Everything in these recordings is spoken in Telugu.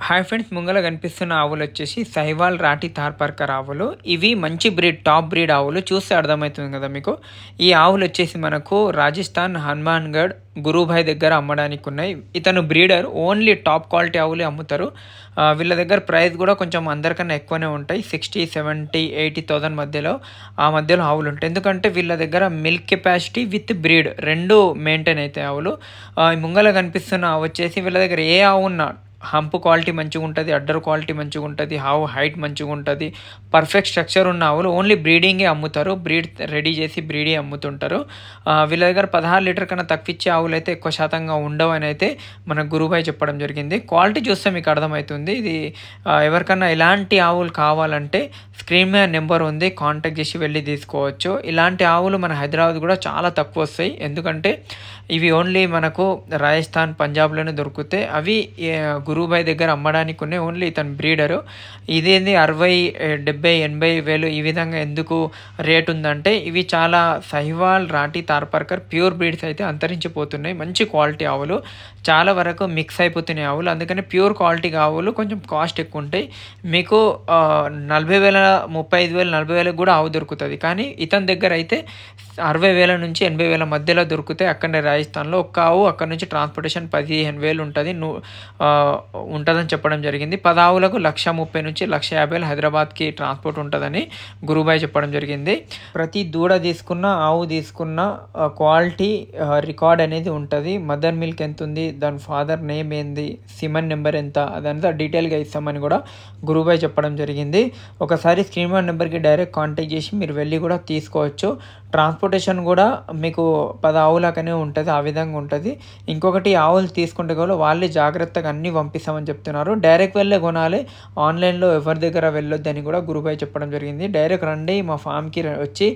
హాయ్ ఫ్రెండ్స్, ముంగల కనిపిస్తున్న ఆవులు వచ్చేసి సహివాల్ రాఠీ థార్పర్కర్ ఆవులు. ఇవి మంచి బ్రీడ్, టాప్ బ్రీడ్ ఆవులు. చూస్తే అర్థమవుతుంది కదా మీకు. ఈ ఆవులు వచ్చేసి మనకు రాజస్థాన్ హనుమాన్గఢ్ గురుభాయ్ దగ్గర అమ్మడానికి ఉన్నాయి. ఇతను బ్రీడర్, ఓన్లీ టాప్ క్వాలిటీ ఆవులే అమ్ముతారు. వీళ్ళ దగ్గర ప్రైస్ కూడా కొంచెం అందరికన్నా ఎక్కువనే ఉంటాయి. 60, 70, 80,000 మధ్యలో ఆవులు ఉంటాయి. ఎందుకంటే వీళ్ళ దగ్గర మిల్క్ కెపాసిటీ విత్ బ్రీడ్ రెండు మెయింటైన్ అవుతాయి ఆవులు. ముంగల కనిపిస్తున్న ఆవు వచ్చేసి వీళ్ళ దగ్గర ఏ ఆవు ఉన్నా హంప్ క్వాలిటీ మంచిగా ఉంటుంది, అడ్డర్ క్వాలిటీ మంచిగా ఉంటుంది, ఆవు హైట్ మంచిగా ఉంటుంది, పర్ఫెక్ట్ స్ట్రక్చర్ ఉన్న ఆవులు. ఓన్లీ బ్రీడింగే అమ్ముతారు, బ్రీడ్ రెడీ చేసి బ్రీడే అమ్ముతుంటారు. వీళ్ళ దగ్గర 16 లీటర్ కన్నా తక్కువ ఇచ్చే ఆవులు అయితే ఎక్కువ శాతంగా ఉండవు అని అయితే మన గురుబాయ్ చెప్పడం జరిగింది. క్వాలిటీ చూస్తే మీకు అర్థమవుతుంది. ఇది ఎవరికన్నా ఇలాంటి ఆవులు కావాలంటే స్క్రీన్ మీద నెంబర్ ఉంది, కాంటాక్ట్ చేసి వెళ్ళి తీసుకోవచ్చు. ఇలాంటి ఆవులు మన హైదరాబాద్ కూడా చాలా తక్కువ వస్తాయి. ఎందుకంటే ఇవి ఓన్లీ మనకు రాజస్థాన్, పంజాబ్లోనే దొరుకుతాయి. అవి గురుబాయ్ దగ్గర అమ్మడానికి ఉన్నాయి. ఓన్లీ ఇతను బ్రీడరు. ఇదేంది 60, 70, 80 వేలు ఈ విధంగా ఎందుకు రేట్ ఉందంటే ఇవి చాలా సహివాల్ రాఠీ థార్పర్కర్ ప్యూర్ బ్రీడ్స్ అయితే అంతరించిపోతున్నాయి. మంచి క్వాలిటీ ఆవులు, చాలా వరకు మిక్స్ అయిపోతున్నాయి ఆవులు. అందుకని ప్యూర్ క్వాలిటీ ఆవులు కొంచెం కాస్ట్ ఎక్కువ ఉంటాయి. మీకు 40,000, 35,000, 40,000 కూడా ఆవు దొరుకుతుంది. కానీ ఇతని దగ్గర అయితే 60,000 నుంచి 80,000 మధ్యలో దొరుకుతాయి. అక్కడనే రాజస్థాన్లో ఒక్క ఆవు అక్కడ నుంచి ట్రాన్స్పోర్టేషన్ 15,000 ఉంటుంది ఉంటుందని చెప్పడం జరిగింది. 10 ఆవులకు 130,000 నుంచి 150,000 హైదరాబాద్కి ట్రాన్స్పోర్ట్ ఉంటుందని గురుబాయ్ చెప్పడం జరిగింది. ప్రతి దూడ తీసుకున్న, ఆవు తీసుకున్న క్వాలిటీ రికార్డ్ అనేది ఉంటుంది. మదర్ మిల్క్ ఎంత ఉంది, దాని ఫాదర్ నేమ్ ఏంది, సిమన్ నెంబర్ ఎంత, అదంతా డీటెయిల్గా ఇస్తామని కూడా గురుబాయ్ చెప్పడం జరిగింది. ఒకసారి స్క్రీన్ మీద నెంబర్కి డైరెక్ట్ కాంటాక్ట్ చేసి మీరు వెళ్ళి కూడా తీసుకోవచ్చు. ట్రాన్స్పోర్టేషన్ కూడా మీకు 10 ఆవులకనే ఉంటుంది, ఆ విధంగా ఉంటుంది. ఇంకొకటి, ఆవులు తీసుకుంటే కూడా వాళ్ళే జాగ్రత్తగా అన్నీ పంపిస్తామని చెప్తున్నారు. డైరెక్ట్ వెళ్ళే కొనాలి, ఆన్లైన్లో ఎవరి దగ్గర వెళ్ళొద్దని కూడా గురుబాయ్ చెప్పడం జరిగింది. డైరెక్ట్ రండి, మా ఫామ్కి వచ్చి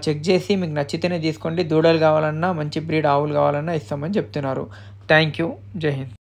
చెక్ చేసి మీకు నచ్చితేనే తీసుకోండి. దూడలు కావాలన్నా, మంచి బ్రీడ్ ఆవులు కావాలన్నా ఇస్తామని చెప్తున్నారు. Thank you. జై హింద్.